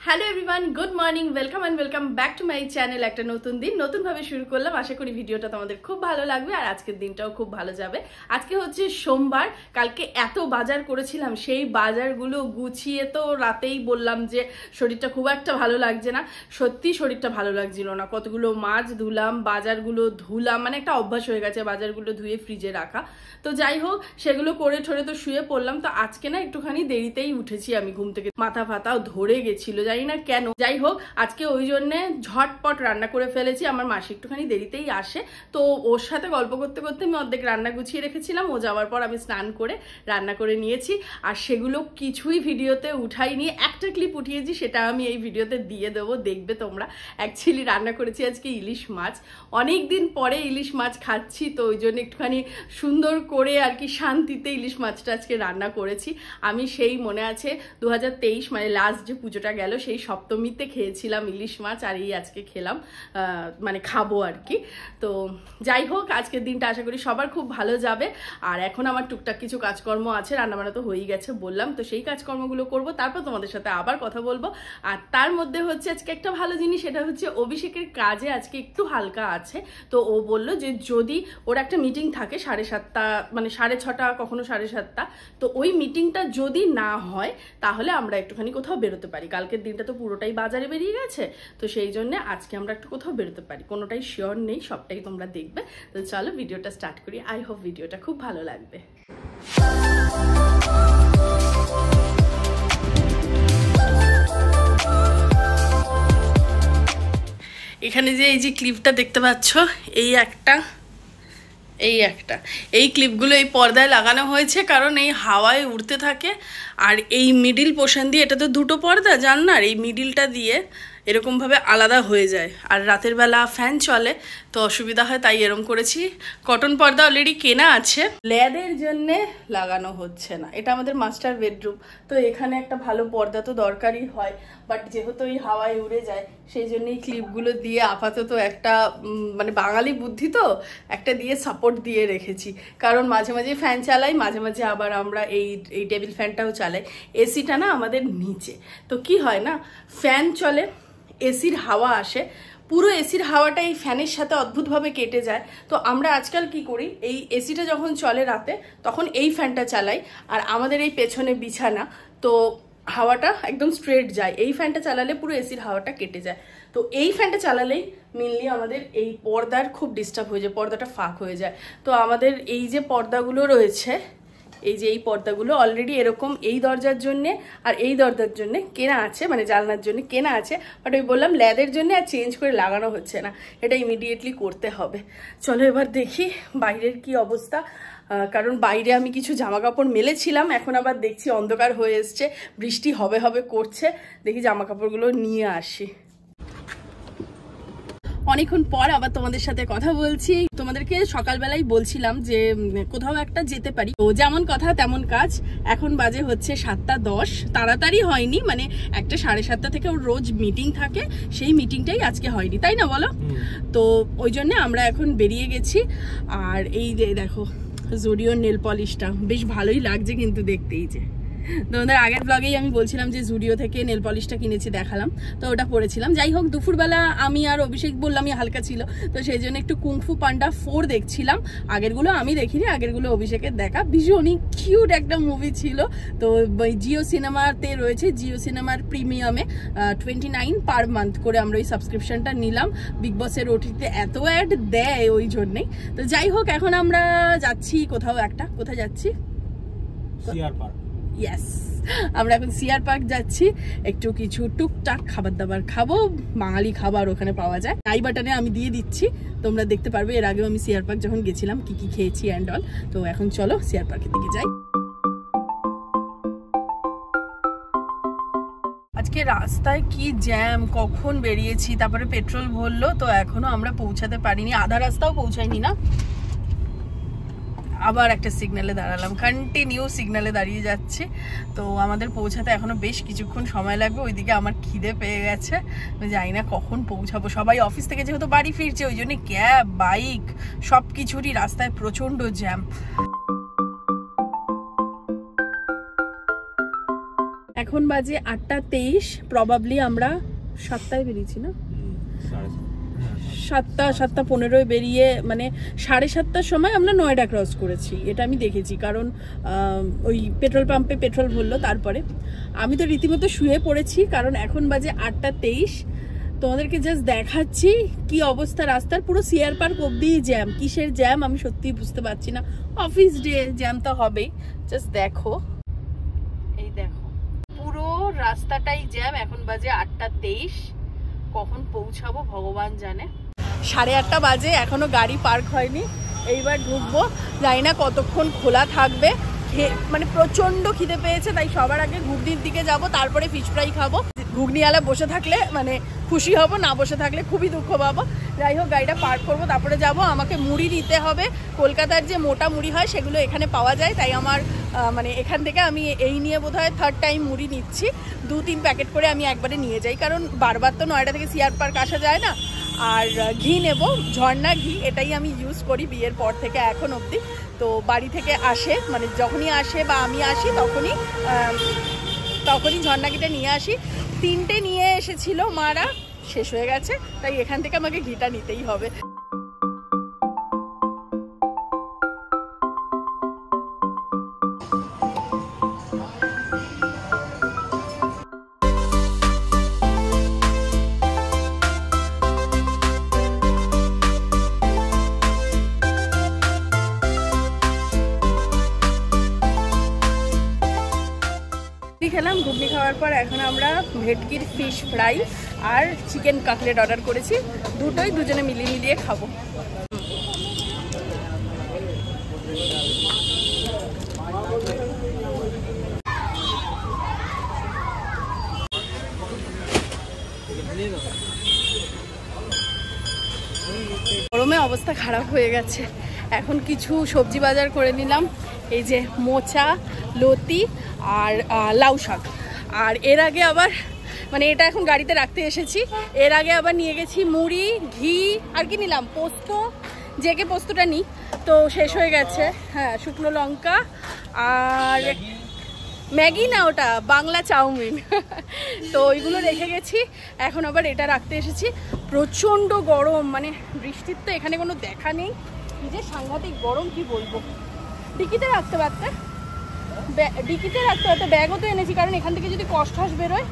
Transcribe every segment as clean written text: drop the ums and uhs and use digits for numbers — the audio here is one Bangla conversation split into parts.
Hello everyone, good morning, welcome and welcome back to my channel. একটা নতুন দিন নতুনভাবে শুরু করলাম। আশা করি ভিডিওটা তোমাদের খুব ভালো লাগবে আর আজকের দিনটাও খুব ভালো যাবে। আজকে হচ্ছে সোমবার। কালকে এত বাজার করেছিলাম, সেই বাজারগুলো গুছিয়ে তো রাতেই বললাম যে শরীরটা খুব একটা ভালো লাগছে না। সত্যি শরীরটা ভালো লাগছিল না। কতগুলো মাছ ধুলাম, বাজারগুলো ধুলাম, মানে একটা অভ্যাস হয়ে গেছে বাজারগুলো ধুয়ে ফ্রিজে রাখা। তো যাই হোক, সেগুলো করে ঠরে তো শুয়ে পড়লাম। তো আজকে না একটুখানি দেরিতেই উঠেছি আমি ঘুম থেকে, মাথা ফাতাও ধরে গেছিল, জানি না কেন। যাই হোক, আজকে ওই জন্যে ঝটপট রান্না করে ফেলেছি। আমার মাসি একটুখানি দেরিতেই আসে, তো ওর সাথে গল্প করতে করতে আমি অর্ধেক রান্না গুছিয়ে রেখেছিলাম। ও যাওয়ার পর আমি স্নান করে রান্না করে নিয়েছি, আর সেগুলো কিছুই ভিডিওতে উঠাইনি। একটা ক্লিপ উঠিয়েছি, সেটা আমি এই ভিডিওতে দিয়ে দেবো, দেখবে তোমরা। অ্যাকচুয়ালি রান্না করেছি আজকে ইলিশ মাছ। অনেক দিন পরে ইলিশ মাছ খাচ্ছি, তো ওই জন্য একটুখানি সুন্দর করে আর কি শান্তিতে ইলিশ মাছটা আজকে রান্না করেছি। আমি সেই মনে আছে 2023 মানে লাস্ট যে পুজোটা গেল, সেই সপ্তমীতে খেয়েছিলাম ইলিশ মাছ, আর এই আজকে খেলাম, মানে খাবো আর কি। তো যাই হোক, আজকের দিনটা আশা করি সবার খুব ভালো যাবে। আর এখন আমার টুকটাক কিছু কাজকর্ম আছে, রান্নাবান্না তো হয়েই গেছে বললাম, তো সেই কাজকর্মগুলো করব, তারপর তোমাদের সাথে আবার কথা বলবো। আর তার মধ্যে হচ্ছে আজকে একটা ভালো জিনিস, সেটা হচ্ছে অভিষেকের কাজে আজকে একটু হালকা আছে। তো ও বলল যে যদি ওর একটা মিটিং থাকে 7:30, মানে 6:30, কখনো 7:30, তো ওই মিটিংটা যদি না হয় তাহলে আমরা একটুখানি কোথাও বেরোতে পারি। কালকের দিনটা তো পুরোটাই বাজারে বেরিয়ে গেছে, তো সেই জন্য আজকে আমরা একটু কোথাও বেরোতে পারি। কোনোটাই শিওর নেই, সবটাই তোমরা দেখবে। তো চলো ভিডিওটা স্টার্ট করি। আই হোপ ভিডিওটা খুব ভালো লাগবে। এখানে যে এই যে ক্লিপটা দেখতে পাচ্ছ, এই ক্লিপগুলো এই পর্দায় লাগানো হয়েছে, কারণ এই হাওয়ায় উড়তে থাকে। আর এই মিডিল পোর্শন দিয়ে, এটা তো দুটো পর্দা জানলার, এই মিডিলটা দিয়ে এরকমভাবে আলাদা হয়ে যায়। আর রাতের বেলা ফ্যান চলে, তো অসুবিধা হয়, তাই এরকম করেছি। কটন পর্দা অলরেডি কেনা আছে, ল্যাদের জন্যে লাগানো হচ্ছে না। এটা আমাদের মাস্টার বেডরুম, তো এখানে একটা ভালো পর্দা তো দরকারই হয়, বাট যেহেতু এই হাওয়ায় উড়ে যায়, সেই জন্যই ক্লিপগুলো দিয়ে আপাতত একটা মানে বাঙালি বুদ্ধি তো একটা দিয়ে সাপোর্ট দিয়ে রেখেছি। কারণ মাঝে মাঝে ফ্যান চালাই, মাঝে মাঝে আবার আমরা এই টেবিল ফ্যানটাও চালাই। এসিটা না আমাদের নিচে, তো কি হয় না, ফ্যান চলে, এসির হাওয়া আসে, পুরো এসির হাওয়াটা এই ফ্যানের সাথে অদ্ভুতভাবে কেটে যায়। তো আমরা আজকাল কি করি, এই এসিটা যখন চলে রাতে, তখন এই ফ্যানটা চালাই। আর আমাদের এই পেছনে বিছানা, তো হাওয়াটা একদম স্ট্রেট যায়। এই ফ্যানটা চালালে পুরো এসির হাওয়াটা কেটে যায়। তো এই ফ্যানটা চালালেই মেনলি আমাদের এই পর্দার খুব ডিস্টার্ব হয়ে যায়, পর্দাটা ফাঁক হয়ে যায়। তো আমাদের এই যে পর্দাগুলো রয়েছে, এই যে এই পর্দাগুলো অলরেডি এরকম এই দরজার জন্যে আর এই দরজার জন্যে কেনা আছে, মানে জানলার জন্য কেনা আছে, বাট ওই বললাম ল্যাদের জন্য আর চেঞ্জ করে লাগানো হচ্ছে না, এটা ইমিডিয়েটলি করতে হবে। চলো এবার দেখি বাইরের কি অবস্থা, কারণ বাইরে আমি কিছু জামা কাপড় মেলেছিলাম, এখন আবার দেখছি অন্ধকার হয়ে এসছে, বৃষ্টি হবে হবে করছে, দেখি জামা কাপড়গুলো নিয়ে আসি। অনেকক্ষণ পর আবার তোমাদের সাথে কথা বলছি। তোমাদেরকে সকালবেলায় বলছিলাম যে কোথাও একটা যেতে পারি, তো যেমন কথা তেমন কাজ। এখন বাজে হচ্ছে 7:10, তাড়াতাড়ি হয়নি, মানে একটা 7:30 থেকে ওর রোজ মিটিং থাকে, সেই মিটিংটাই আজকে হয়নি, তাই না বলো? তো ওই জন্য আমরা এখন বেরিয়ে গেছি। আর এই যে দেখো জুডিওর নেল পলিশটা বেশ ভালোই লাগছে কিন্তু দেখতেই। যে তোমাদের আগের ব্লগেই আমি বলছিলাম যে জুডিও থেকে নেল পলিশটা কিনেছি, দেখালাম, তো ওটা পরেছিলাম। যাই হোক, দুপুরবেলা আমি আর অভিষেক বললামই হালকা ছিল, তো সেই জন্য একটু কুংফু পান্ডা 4 দেখছিলাম। আগেরগুলো আমি দেখিনি, আগেরগুলো অভিষেকের দেখা। ভীষণই কিউট একটা মুভি ছিল। তো জিও সিনেমাতে রয়েছে, জিও সিনেমার প্রিমিয়ামে 29 পার মান্থ করে আমরা ওই সাবস্ক্রিপশনটা নিলাম। বিগ বসের ওটিতে এত অ্যাড দেয় ওই জন্যেই। তো যাই হোক, এখন আমরা যাচ্ছি কোথাও একটা, কোথায় যাচ্ছি? CR park. ইয়েস, আমরা এখন সিআর পার্ক যাচ্ছি, একটু কিছু টুকটাক খাবার দাবার খাবো, বাঙালি খাবার ওখানে পাওয়া যায়। আই বাটনে আমি দিয়ে দিচ্ছি, তোমরা দেখতে পারবে এর আগেও আমি সিআর পার্ক যখন গেছিলাম কি কি খেয়েছি অ্যান্ড অল। তো এখন চলো সিআর পার্কের দিকে যাই। আজকে রাস্তায় কি জ্যাম, কখন বেরিয়েছি, তারপরে পেট্রোল ভরলো, তো এখনো আমরা পৌঁছাতে পারিনি, আধা রাস্তাও পৌঁছাইনি না। আবার একটা সিগন্যালে দাঁড়ালাম, কন্টিনিউ সিগন্যালে দাঁড়িয়ে যাচ্ছি। তো আমাদের পৌঁছাতে এখনো বেশ কিছুক্ষণ সময় লাগবে। ওইদিকে আমার খিদে পেয়ে গেছে, জানি না কখন পৌঁছাবো। সবাই অফিস থেকে যেহেতু বাড়ি ফিরছে, ওই জন্য ক্যাব, বাইক সব কিছুরই রাস্তায় প্রচণ্ড জ্যাম। এখন বাজে 8:23, প্রবাবলি আমরা 7টায় বেরিয়েছি না, 7:15 বেরিয়ে মানে 7:30টার সময় আমরা নয়ডা ক্রস করেছি, এটা আমি দেখেছি। কারণ ওই পেট্রোল পাম্পে পেট্রোল ভরলো, তারপরে আমি তো রীতিমতো শুয়ে পড়েছি, কারণ এখন বাজে 8:23। তোমাদেরকে জাস্ট দেখাচ্ছি কি অবস্থা রাস্তার, পুরো সিআর পার্ক অব্দি জ্যাম। কিসের জ্যাম আমি সত্যিই বুঝতে পারছি না, অফিস ডে জ্যাম তো হবেই। জাস্ট দেখো, এই দেখো পুরো রাস্তাটাই জ্যাম। এখন বাজে 8:23, কখন পৌঁছাবো ভগবান জানে। 8:30 বাজে, এখনো গাড়ি পার্ক হয়নি। এইবার ঢুকবো, জানি না কতক্ষণ খোলা থাকবে। মানে প্রচন্ড খিদে পেয়েছে, তাই সবার আগে ঘুগনির দিকে যাব, তারপরে ফিশ ফ্রাই খাবো। ঘুগনিওয়ালা বসে থাকলে মানে খুশি হব, না বসে থাকলে খুবই দুঃখ পাবো। যাই হোক, গাড়িটা পার্ক করবো, তারপরে যাব। আমাকে মুড়ি নিতে হবে, কলকাতার যে মোটা মুড়ি হয় সেগুলো এখানে পাওয়া যায়, তাই আমার মানে এখান থেকে আমি এই নিয়ে বোধহয় 3rd টাইম মুড়ি নিচ্ছি। 2-3 প্যাকেট করে আমি একবারে নিয়ে যাই, কারণ বারবার তো নয়ডা থেকে সিআর পার্ক আসা যায় না। আর ঘি নেব, ঝর্ণা ঘি, এটাই আমি ইউজ করি বিয়ের পর থেকে এখন অবধি। তো বাড়ি থেকে আসে, মানে যখনই আসে বা আমি আসি তখনই ঝর্ণা ঘিটা নিয়ে আসি। 3টে নিয়ে এসেছিল মারা, শেষ হয়ে গেছে, তাই এখান থেকে আমাকে ঘিটা নিতেই হবে। খেলাম, ঘুগনি খাওয়ার পর এখন আমরা ভেটকির ফিশ ফ্রাই আর চিকেন কাটলেট অর্ডার করেছি। দুটোই দুজনে মিলিয়ে খাবো। গরমে অবস্থা খারাপ হয়ে গেছে। এখন কিছু সবজি বাজার করে নিলাম, এই যে মোচা, লতি আর লাউ শাক। আর এর আগে আবার মানে এটা এখন গাড়িতে রাখতে এসেছি, এর আগে আবার নিয়ে গেছি মুড়ি, ঘি, আর কি নিলাম পোস্ত, জেগে পোস্তটা নিই তো শেষ হয়ে গেছে। হ্যাঁ, শুকনো লঙ্কা আর ম্যাগি না, ওটা বাংলা চাউমিন। তো ওইগুলো রেখে গেছি, এখন আবার এটা রাখতে এসেছি। প্রচণ্ড গরম, মানে বৃষ্টির তো এখানে কোনো দেখা নেই, যে সাংঘাতিক গরম কি বলবো। ডিকিতে রাখতে পারতে, ব্যাগও তো এনেছি, কারণ এখান থেকে যদি কষ্ট বেরোয়।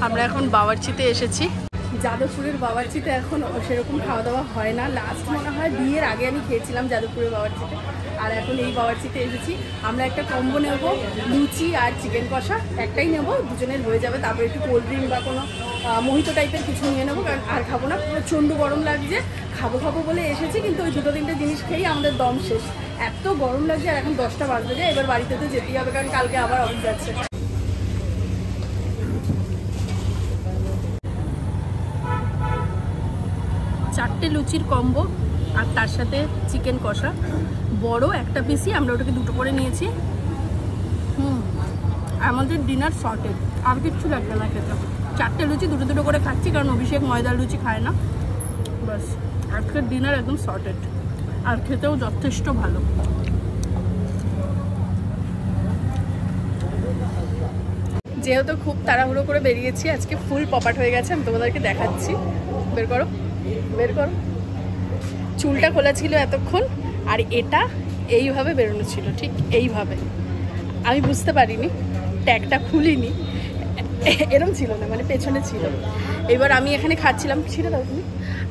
আমরা এখন বাওয়ার্চিতে এসেছি। যাদবপুরের বাওয়ার্চিতে এখন সেরকম খাওয়া দাওয়া হয় না, লাস্ট মনে হয় বিয়ের আগে আমি খেয়েছিলাম যাদবপুরের বাওয়ার্চিতে। আর এখন এই বাওয়ার্চিতে এসেছি। আমরা একটা কম্বো নেব, লুচি আর চিকেন কষা একটাই নেব, দুজনের হয়ে যাবে। তারপরে একটু কোল্ড ড্রিঙ্ক বা কোনো মোহিতো টাইপের কিছু নিয়ে নেবো, কারণ আর খাবো না, প্রচণ্ড গরম লাগছে। খাবো বলে এসেছি, কিন্তু ওই 2-3টে জিনিস খেয়েই আমাদের দম শেষ, এত গরম লাগছে। আর এখন 10টা বাজতে যায়, এবার বাড়িতে তো যেতেই হবে, কারণ কালকে আবার অফিস যাচ্ছে। চারটে লুচির কম্বো আর তার সাথে চিকেন কষা, বড় একটা পিসি, আমরা ওটাকে 2টো করে নিয়েছি। আমাদের ডিনার শর্টেড, আর কিচ্ছু লাগবে না খেতে। 4টে লুচি 2টো করে খাচ্ছি, কারণ অভিষেক ময়দার লুচি খায় না। বাস আজকের ডিনার একদম শর্টেড, আর খেতেও যথেষ্ট ভালো। যেহেতু খুব তাড়াহুড়ো করে বেরিয়েছি, আজকে ফুল পপাট হয়ে গেছে, আমি তোমাদেরকে দেখাচ্ছি। বের করো। চুলটা খোলা ছিল এতক্ষণ, আর এটা এইভাবে বেরোনো ছিল, ঠিক এইভাবে। আমি বুঝতে পারিনি, ট্যাগটা খুলিনি, এরম ছিল না, মানে পেছনে ছিল। এবার আমি এখানে খাচ্ছিলাম, ছিঁড়ে দাও তুমি।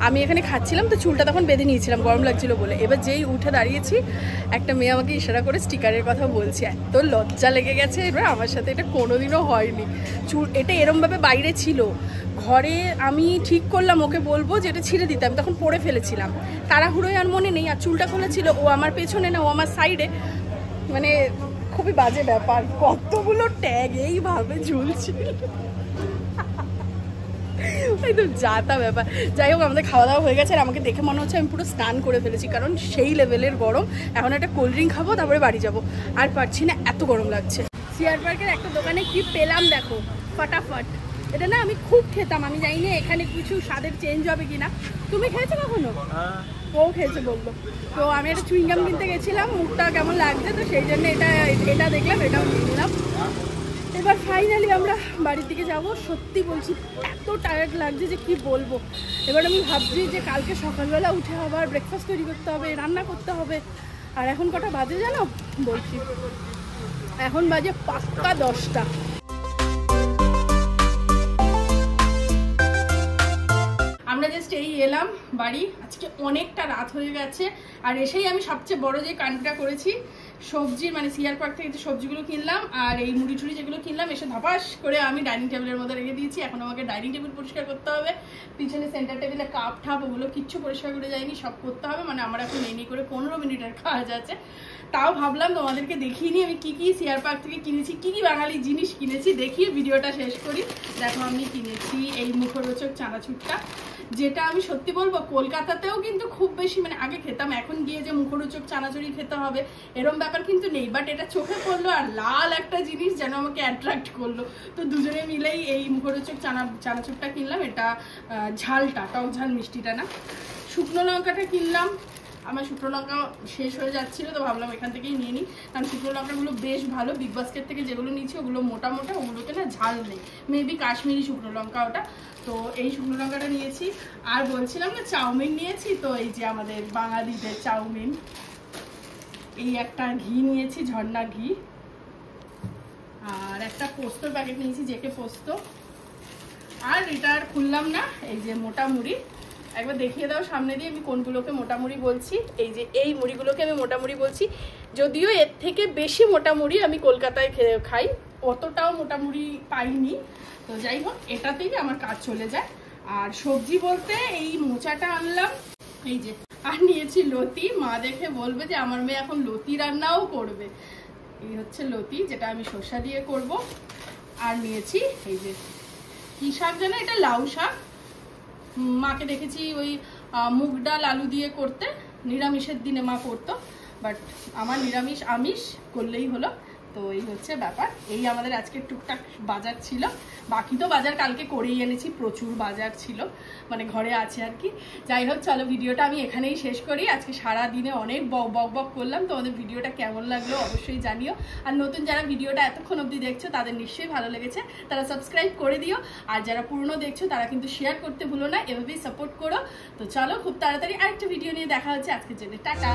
আমি এখানে খাচ্ছিলাম, তো চুলটা তখন বেঁধে নিয়েছিলাম গরম লাগছিল বলে। এবার যেই উঠে দাঁড়িয়েছি, একটা মেয়ে আমাকে ইশারা করে স্টিকারের কথা বলছে, এত লজ্জা লেগে গেছে। এবার আমার সাথে এটা কোনোদিনও হয়নি। চুল এটা এরমভাবে বাইরে ছিল, ঘরে আমি ঠিক করলাম ওকে বলবো যে এটা ছিঁড়ে দিতে, আমি তখন পরে ফেলেছিলাম, তাড়াহুড়োয় আর মনে নেই। আর চুলটা খোলা ছিল, ও আমার পেছনে না, ও আমার সাইডে, মানে খুবই বাজে ব্যাপার। কতগুলো ট্যাগ এইভাবে ঝুলছিল, একদম যাতা ব্যাপার। যাই হোক, আমাদের খাওয়া দাওয়া হয়ে গেছে আর আমাকে দেখে মনে হচ্ছে আমি পুরো স্নান করে ফেলেছি, কারণ সেই লেভেলের গরম। এখন একটা কোল্ড ড্রিঙ্ক খাবো, তারপরে বাড়ি যাবো। আর পারছি না, এত গরম লাগছে। সিআর পার্কের একটা দোকানে কি পেলাম দেখো, ফাটাফাট। এটা না আমি খুব খেতাম, আমি জানি না এখানে কিছু স্বাদের চেঞ্জ হবে কিনা। তুমি খেয়েছো কখনো? ও খেয়েছে বললো। তো আমি একটা চুইংগাম কিনতে গেছিলাম, মুখটা কেমন লাগছে, তো সেই জন্য এটা দেখলাম, এটাও নিয়ে নিলাম। এবার ফাইনালি আমরা বাড়ির দিকে যাব। সত্যি বলছি এত টায়ার্ড লাগছে যে কি বলবো। এবার আমি ভাবছি যে কালকে সকালবেলা উঠে আবার ব্রেকফাস্ট তৈরি করতে হবে, রান্না করতে হবে। আর এখন কটা বাজে জানো? বলছি, এখন বাজে পাক্কা 10টা। আমরা জাস্ট এই এলাম বাড়ি, আজকে অনেকটা রাত হয়ে গেছে। আর এসেই আমি সবচেয়ে বড় যে কাণ্ডটা করেছি, সবজির মানে সিআর পার্ক থেকে যে সবজিগুলো কিনলাম আর এই মুড়ি টুড়ি যেগুলো কিনলাম, এসে ধপাস করে আমি ডাইনিং টেবিলের মধ্যে রেখে দিয়েছি। এখন আমাকে ডাইনিং টেবিল পরিষ্কার করতে হবে, পিছনে সেন্টার টেবিলে কাপ ঠাপ ওগুলো কিচ্ছু পরিষ্কার করে যায়নি, সব করতে হবে। মানে আমার এখন এই করে 15 মিনিটের কাজ আছে। তাও ভাবলাম তোমাদেরকে দেখিয়ে নিই আমি কি কি সিআর পার্ক থেকে কিনেছি, কি কি বাঙালি জিনিস কিনেছি, দেখিয়ে ভিডিওটা শেষ করি। দেখো আমি কিনেছি এই মুখরোচক চানাচুরটা, যেটা আমি সত্যি বলবো কলকাতাতেও কিন্তু খুব বেশি, মানে আগে খেতাম, এখন গিয়ে যে মুখরোচক চানাচুরি খেতে হবে এরম ব্যাপার কিন্তু নেই। বাট এটা চোখে পড়লো আর লাল একটা জিনিস যেন আমাকে অ্যাট্রাক্ট করলো। তো দুজনে মিলেই এই মুখরোচক চানাচুরটা কিনলাম। এটা ঝালটা, টক ঝাল মিষ্টিটা না। শুকনো লঙ্কাটা কিনলাম, আমার শুকনো লঙ্কা শেষ হয়ে যাচ্ছিলো, তো ভাবলাম এখান থেকেই নিয়ে নিই, কারণ শুকনো লঙ্কাগুলো বেশ ভালো। বিগ বাস্কেট থেকে যেগুলো নিয়েছি ওগুলো মোটা মোটা, ওগুলোতে না ঝাল নেই, মেবি কাশ্মীরি শুকনো লঙ্কা ওটা। তো এই শুকনো লঙ্কাটা নিয়েছি। আর বলছিলাম না চাউমিন নিয়েছি, তো এই যে আমাদের বাঙালিদের চাউমিন। এই একটা ঘি নিয়েছি, ঝর্ণা ঘি। আর একটা পোস্তর প্যাকেট নিয়েছি, জেকে পোস্ত। আর এটা আর খুললাম না, এই যে মোটা মুড়ি। একবার দেখিয়ে দাও সামনে দিয়ে আমি কোনগুলোকে মোটামুড়ি বলছি। এই যে এই মুড়িগুলোকে আমি মোটামুড়ি বলছি, যদিও এর থেকে বেশি মোটামুড়ি আমি কলকাতায় খাই, অতটাও মোটামুড়ি পাইনি। তো যাই হোক, এটাতেই আমার কাজ চলে যায়। আর সবজি বলতে এই মোচাটা আনলাম, এই যে। আর নিয়েছি লতি, মা দেখে বলবে যে আমার মেয়ে এখন লতি রান্নাও করবে। এই হচ্ছে লতি, যেটা আমি সর্ষা দিয়ে করব। আর নিয়েছি এই যে কি শাক জানো, এটা লাউ শাক। মাকে দেখেছি ওই মুগ ডাল আলু দিয়ে করতে, নিরামিষের দিনে মা করতো, বাট আমার নিরামিষ আমিষ করলেই হলো। তো এই হচ্ছে ব্যাপার। এই আমাদের আজকে টুকটাক বাজার ছিল, বাকি তো বাজার কালকে করেই এনেছি, প্রচুর বাজার ছিল, মানে ঘরে আছে আর কি। যাই হোক, চলো ভিডিওটা আমি এখানেই শেষ করি। আজকে সারা দিনে অনেক বক করলাম, তোমাদের ভিডিওটা কেমন লাগলো অবশ্যই জানিও। আর নতুন যারা ভিডিওটা এতক্ষণ অবধি দেখছো তাদের নিশ্চয়ই ভালো লেগেছে, তারা সাবস্ক্রাইব করে দিও। আর যারা পুরনো দেখছো তারা কিন্তু শেয়ার করতে ভুলো না, এভাবেই সাপোর্ট করো। তো চলো, খুব তাড়াতাড়ি আরেকটা ভিডিও নিয়ে দেখা হচ্ছে। আজকের জন্য টাটা।